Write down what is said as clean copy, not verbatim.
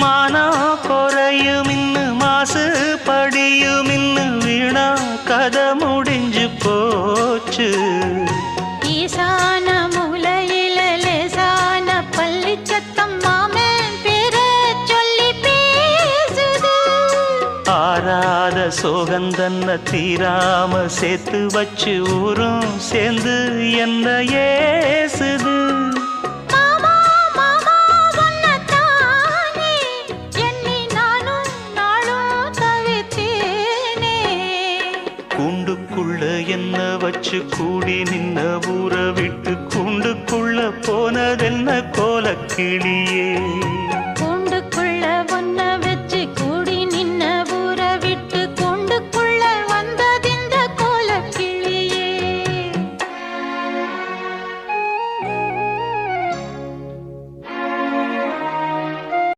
மானா குறையும் இன்னு மாசு படியும் இன்னு வீணா கதை முடிஞ்சு போச்சு. ஈசான மூலையில லேசான பள்ளி சத்தம் மாமன் பேர சொல்லி பேசுது. ஆறாத சோகந்தன்ன தீராம சேர்த்து வச்சு ஊரும் சேர்ந்து என்ன ஏசுது. மாமா மாமா உன்னத்தானே எண்ணி நானும் நாளும் தவித்தேனே. கூண்டுக்குள்ள என்ன வச்சு கூடி நின்ன ஊற விட்டு கூண்டுக்குள்ள போனதென்ன கோலக்கிளியே.